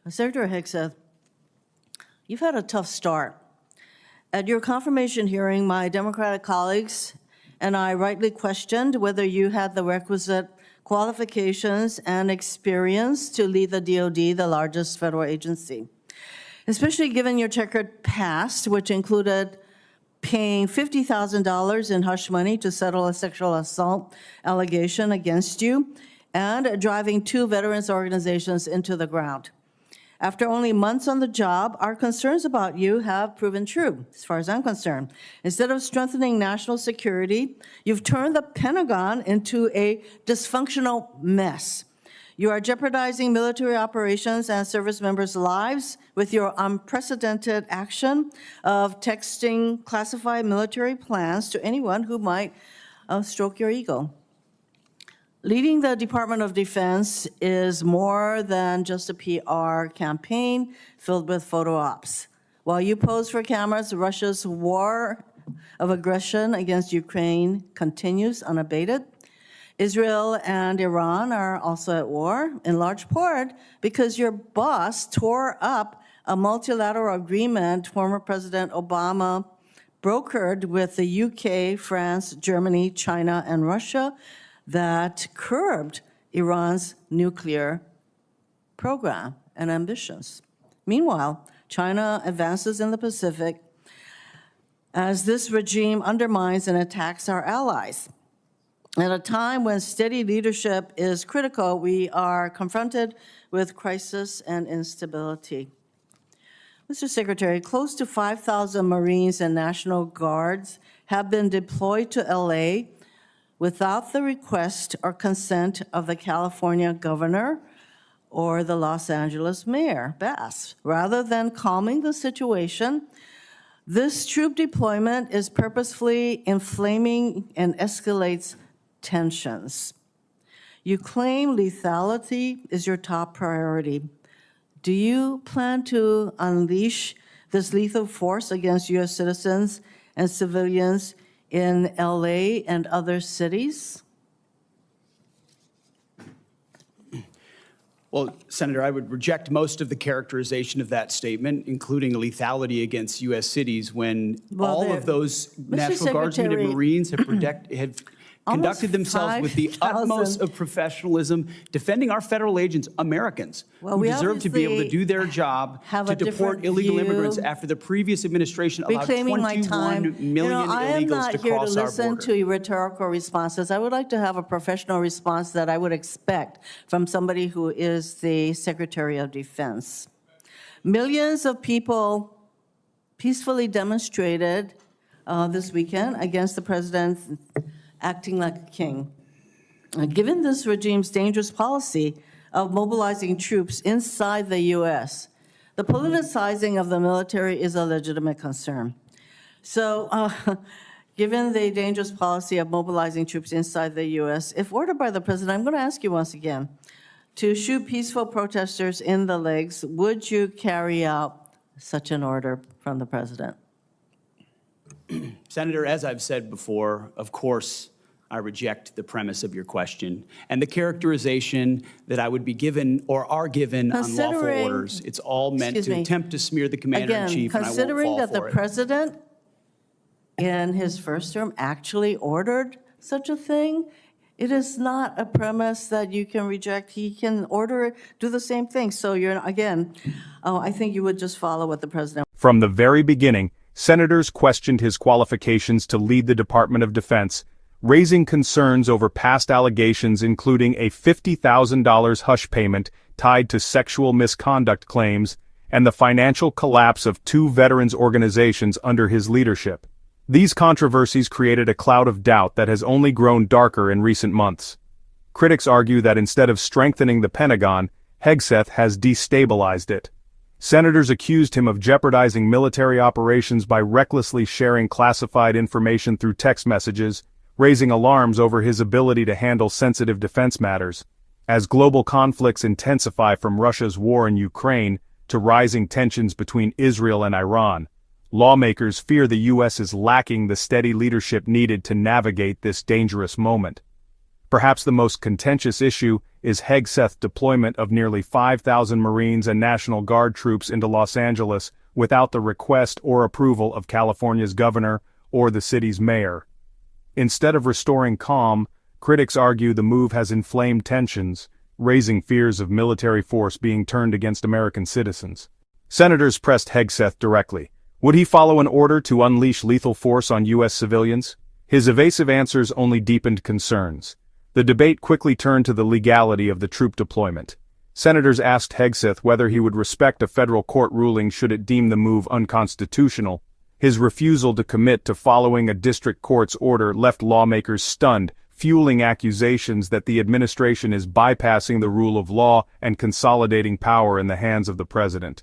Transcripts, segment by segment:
Secretary Hegseth, you've had a tough start. At your confirmation hearing, my Democratic colleagues and I rightly questioned whether you had the requisite qualifications and experience to lead the DoD, the largest federal agency, especially given your checkered past, which included paying $50,000 in hush money to settle a sexual assault allegation against you, and driving 2 veterans organizations into the ground. After only months on the job, our concerns about you have proven true, as far as I'm concerned. Instead of strengthening national security, you've turned the Pentagon into a dysfunctional mess. You are jeopardizing military operations and service members' lives with your unprecedented action of texting classified military plans to anyone who might stroke your ego. Leading the Department of Defense is more than just a PR campaign filled with photo ops. While you pose for cameras, Russia's war of aggression against Ukraine continues unabated. Israel and Iran are also at war, in large part because your boss tore up a multilateral agreement former President Obama brokered with the UK, France, Germany, China, and Russia that curbed Iran's nuclear program and ambitions. Meanwhile, China advances in the Pacific as this regime undermines and attacks our allies. At a time when steady leadership is critical, we are confronted with crisis and instability. Mr. Secretary, close to 5,000 Marines and National Guards have been deployed to LA without the request or consent of the California governor or the Los Angeles mayor, Bass. Rather than calming the situation, this troop deployment is purposefully inflaming and escalates tensions. You claim lethality is your top priority. Do you plan to unleash this lethal force against U.S. citizens and civilians in LA and other cities? Well, Senator, I would reject most of the characterization of that statement, including lethality against U.S. cities, when all of those National Guardsmen and Marines have conducted themselves with the utmost of professionalism, defending our federal agents, Americans, who deserve to be able to do their job to deport illegal immigrants after the previous administration allowed 21 million illegals to cross our border. I am not here to listen to rhetorical responses. I would like to have a professional response that I would expect from somebody who is the Secretary of Defense. Millions of people peacefully demonstrated this weekend against the president's acting like a king. Given this regime's dangerous policy of mobilizing troops inside the U.S., the politicizing of the military is a legitimate concern. So, given the dangerous policy of mobilizing troops inside the U.S., if ordered by the president, I'm going to ask you once again, to shoot peaceful protesters in the legs, would you carry out such an order from the president? Senator, as I've said before, of course, I reject the premise of your question and the characterization that I would be given or are given unlawful orders. It's all meant to attempt to smear the commander-in-chief, and I won't fall for it. Considering that the president in his first term actually ordered such a thing, it is not a premise that you can reject. He can order it, do the same thing. So you're, again, I think you would just follow what the president. From the very beginning, senators questioned his qualifications to lead the Department of Defense, raising concerns over past allegations including a $50,000 hush payment tied to sexual misconduct claims and the financial collapse of 2 veterans organizations under his leadership. These controversies created a cloud of doubt that has only grown darker in recent months. Critics argue that instead of strengthening the Pentagon, Hegseth has destabilized it. Senators accused him of jeopardizing military operations by recklessly sharing classified information through text messages, raising alarms over his ability to handle sensitive defense matters. As global conflicts intensify from Russia's war in Ukraine to rising tensions between Israel and Iran, lawmakers fear the U.S. is lacking the steady leadership needed to navigate this dangerous moment. Perhaps the most contentious issue is Hegseth deployment of nearly 5,000 Marines and National Guard troops into Los Angeles without the request or approval of California's governor or the city's mayor. Instead of restoring calm, critics argue the move has inflamed tensions, raising fears of military force being turned against American citizens. Senators pressed Hegseth directly. Would he follow an order to unleash lethal force on U.S. civilians? His evasive answers only deepened concerns. The debate quickly turned to the legality of the troop deployment. Senators asked Hegseth whether he would respect a federal court ruling should it deem the move unconstitutional. His refusal to commit to following a district court's order left lawmakers stunned, fueling accusations that the administration is bypassing the rule of law and consolidating power in the hands of the president.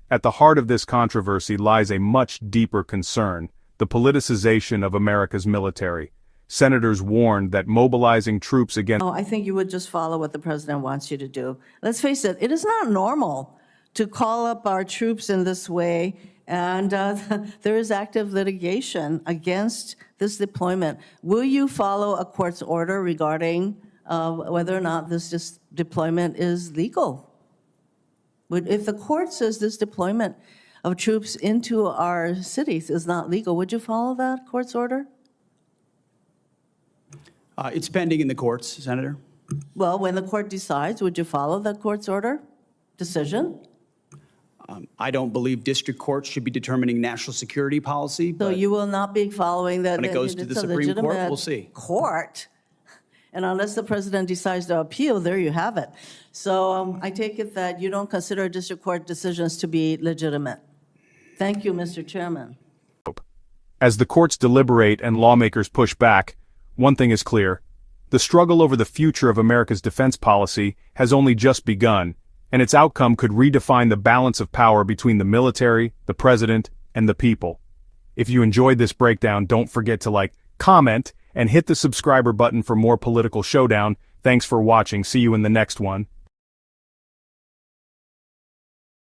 At the heart of this controversy lies a much deeper concern: the politicization of America's military. Senators warned that mobilizing troops against— I think you would just follow what the president wants you to do. Let's face it, it is not normal to call up our troops in this way, and there is active litigation against this deployment. Will you follow a court's order regarding whether or not this deployment is legal? If the court says this deployment of troops into our cities is not legal, would you follow that court's order? It's pending in the courts, Senator. Well, when the court decides, would you follow that court's order, decision? I don't believe district courts should be determining national security policy, So but you will not be following that. when it goes to the it's a Supreme Court, legitimate we'll see. Court. And unless the president decides to appeal, there you have it. So I take it that you don't consider district court decisions to be legitimate. Thank you, Mr. Chairman. As the courts deliberate and lawmakers push back, one thing is clear: the struggle over the future of America's defense policy has only just begun, and its outcome could redefine the balance of power between the military, the president, and the people. If you enjoyed this breakdown, don't forget to like, comment, and hit the subscriber button for more political showdown. Thanks for watching. See you in the next one.